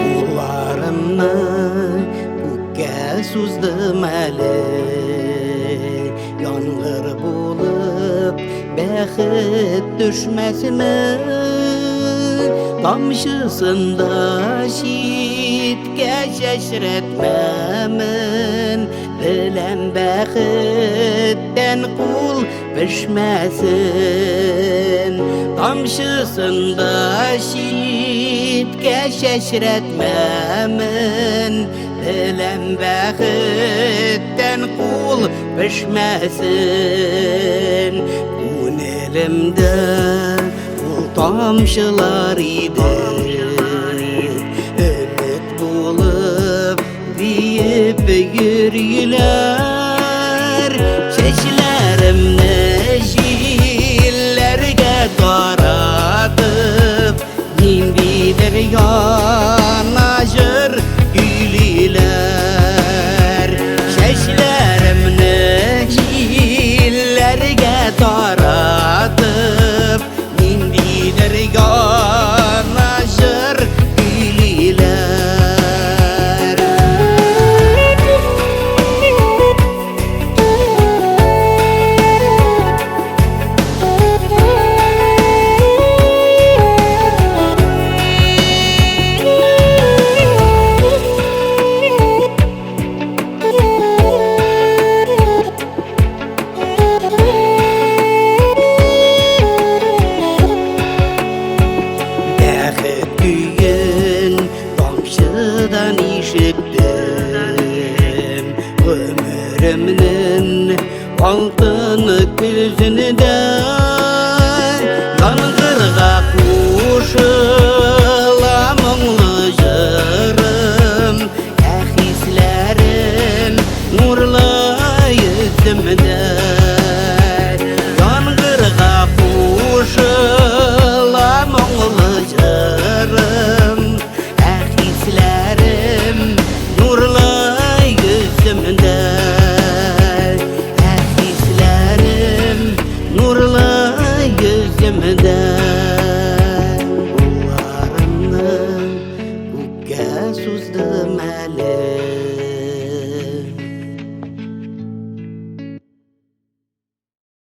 Kullarımni ko'kka suzdim ali, yomg'ir bo'lib baxit düşmesini, tomshisida shitga shashratmamin, dilim baxitdan qul pishmasin. Tomshisida shitga shashratmamin, dilim baxitdan qul pishmasin. Ko'nglimda qul tomchilar edi, umid bo'lib diyib yurgilar. Chechlarimni yillarga taratib, dindidir yonajir gülüler. Chechlarimni yillarga taratib, dindidir yonajir gülüler. Tomchidan eshitdim ömrümnin oltin ko'zinida, yomg'irga qo'shila mungli jirim, hislarim nurli yuzimda. Yomg'irga qo'shila mungli jirim, hislerim nurlu yüzümde. Hislerim nurlu yüzümde.